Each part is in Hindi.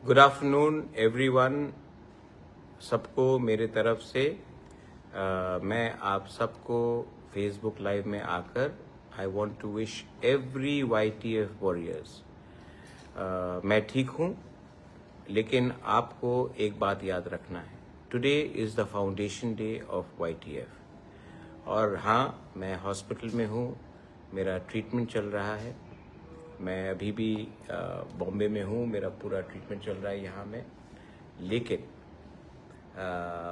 Good afternoon everyone. सबको मेरे तरफ से मैं आप सबको फेसबुक लाइव में आकर I want to wish every YTF warriors. मैं ठीक हूँ, लेकिन आपको एक बात याद रखना है, today is the foundation day of YTF। और हाँ, मैं हॉस्पिटल में हूँ, मेरा ट्रीटमेंट चल रहा है। मैं अभी भी बॉम्बे में हूँ, मेरा पूरा ट्रीटमेंट चल रहा है यहाँ में। लेकिन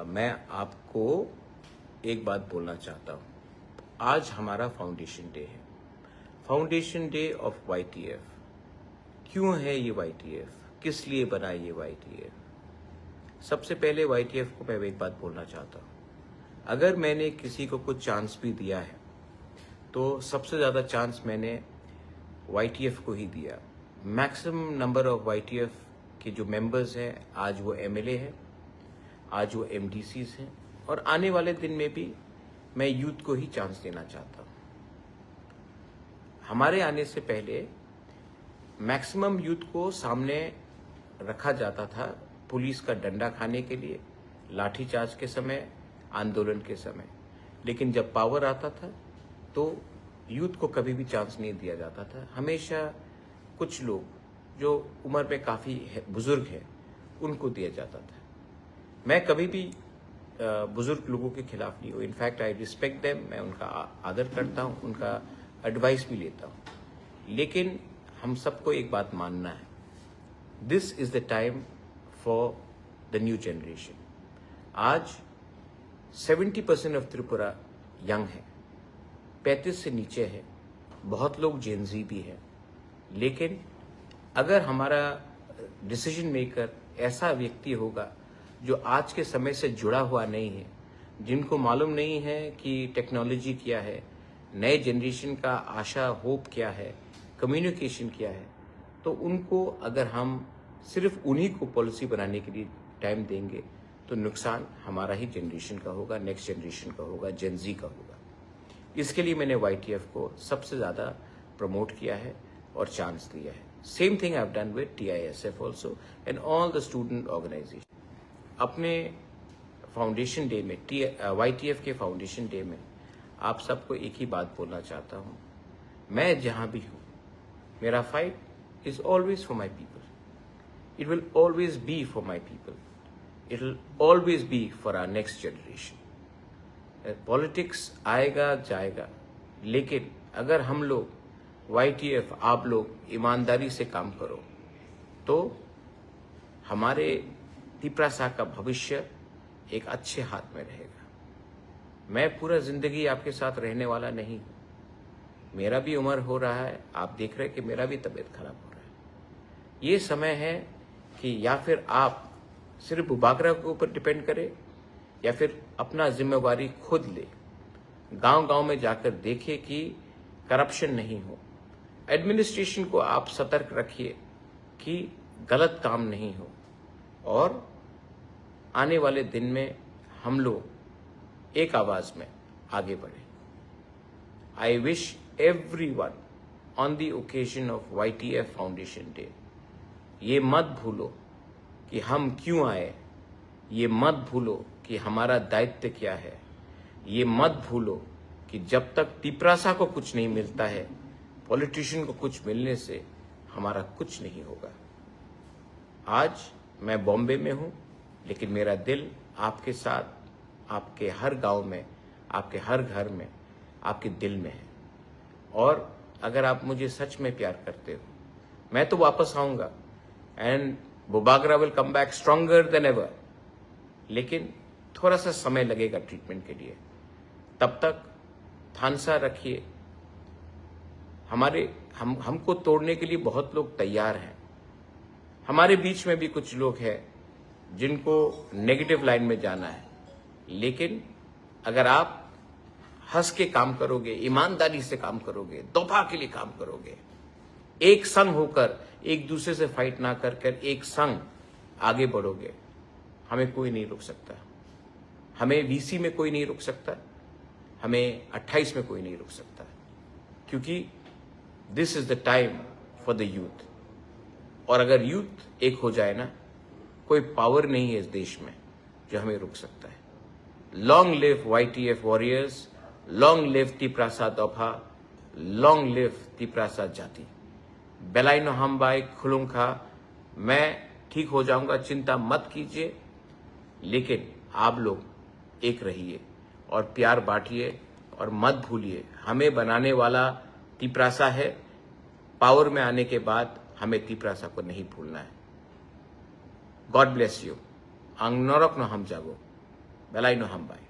मैं आपको एक बात बोलना चाहता हूँ। आज हमारा फाउंडेशन डे है, फाउंडेशन डे ऑफ YTF। क्यों है ये YTF? किस लिए बना ये YTF? सबसे पहले YTF को मैं एक बात बोलना चाहता हूँ। अगर मैंने किसी को कुछ चांस भी दिया है तो सबसे ज़्यादा चांस मैंने YTF को ही दिया। मैक्सिमम नंबर ऑफ YTF के जो मेंबर्स हैं, आज वो MLA हैं, आज वो MDCs हैं, और आने वाले दिन में भी मैं यूथ को ही चांस देना चाहता हूँ। हमारे आने से पहले मैक्सिमम यूथ को सामने रखा जाता था पुलिस का डंडा खाने के लिए, लाठीचार्ज के समय, आंदोलन के समय। लेकिन जब पावर आता था तो यूथ को कभी भी चांस नहीं दिया जाता था। हमेशा कुछ लोग जो उम्र में काफ़ी बुजुर्ग हैं उनको दिया जाता था। मैं कभी भी बुजुर्ग लोगों के खिलाफ नहीं हूँ। इनफैक्ट आई रिस्पेक्ट देम, मैं उनका आदर करता हूँ, उनका एडवाइस भी लेता हूँ। लेकिन हम सबको एक बात मानना है, this is the time for the new generation. आज 70% ऑफ त्रिपुरा यंग है, 35 से नीचे है, बहुत लोग जेनजी भी है। लेकिन अगर हमारा डिसीजन मेकर ऐसा व्यक्ति होगा जो आज के समय से जुड़ा हुआ नहीं है, जिनको मालूम नहीं है कि टेक्नोलॉजी क्या है, नए जनरेशन का आशा होप क्या है, कम्युनिकेशन क्या है, तो उनको अगर हम सिर्फ उन्हीं को पॉलिसी बनाने के लिए टाइम देंगे तो नुकसान हमारा ही जनरेशन का होगा, नेक्स्ट जनरेशन का होगा, जेनजी का होगा। इसके लिए मैंने YTF को सबसे ज़्यादा प्रमोट किया है और चांस दिया है। Same thing I have done with TISF also and all the student organisation. अपने फाउंडेशन डे में, YTF के फाउंडेशन डे में आप सबको एक ही बात बोलना चाहता हूँ, मैं जहाँ भी हूँ, मेरा fight is always for my people. It will always be for my people. It will always be for our next generation. Politics आएगा जाएगा, लेकिन अगर हम लोग YTF, आप लोग ईमानदारी से काम करो तो हमारे तिपरासा का भविष्य एक अच्छे हाथ में रहेगा। मैं पूरा जिंदगी आपके साथ रहने वाला नहीं हूँ, मेरा भी उम्र हो रहा है, आप देख रहे हैं कि मेरा भी तबीयत खराब हो रहा है। ये समय है कि या फिर आप सिर्फ बुबागरा के ऊपर डिपेंड करें या फिर अपना जिम्मेवारी खुद ले, गांव गांव में जाकर देखें कि करप्शन नहीं हो। एडमिनिस्ट्रेशन को आप सतर्क रखिए कि गलत काम नहीं हो, और आने वाले दिन में हम लोग एक आवाज में आगे बढ़े। I wish everyone on the occasion of YTF foundation day, ये मत भूलो कि हम क्यों आए, ये मत भूलो कि हमारा दायित्व क्या है, ये मत भूलो कि जब तक तिपरासा को कुछ नहीं मिलता है, पॉलिटिशियन को कुछ मिलने से हमारा कुछ नहीं होगा। आज मैं बॉम्बे में हूँ, लेकिन मेरा दिल आपके साथ, आपके हर गांव में, आपके हर घर में, आपके दिल में है। और अगर आप मुझे सच में प्यार करते हो, मैं तो वापस आऊँगा and Bubagra will come back stronger than ever. लेकिन थोड़ा सा समय लगेगा ट्रीटमेंट के लिए। तब तक थानसा रखिए। हमको तोड़ने के लिए बहुत लोग तैयार हैं। हमारे बीच में भी कुछ लोग हैं जिनको नेगेटिव लाइन में जाना है। लेकिन अगर आप हंस के काम करोगे, ईमानदारी से काम करोगे, दफा के लिए काम करोगे, एक संग होकर, एक दूसरे से फाइट ना कर कर एक संग आगे बढ़ोगे, हमें कोई नहीं रोक सकता। हमें VC में कोई नहीं रोक सकता, हमें 28 में कोई नहीं रोक सकता, क्योंकि this is the time for the youth. और अगर यूथ एक हो जाए ना, कोई पावर नहीं है इस देश में जो हमें रोक सकता है। Long live YTF warriors, long live Tiprasa दफा, लॉन्ग लिव तिप्रासा जाति। बेलाइनो हमबाई खुलुंखा, मैं ठीक हो जाऊंगा, चिंता मत कीजिए, लेकिन आप लोग एक रहिए और प्यार बांटिए और मत भूलिए हमें बनाने वाला तिप्रासा है। पावर में आने के बाद हमें तिप्रासा को नहीं भूलना है। God bless you. अंग नरक न हम जागो, बेलाई न हम बाई।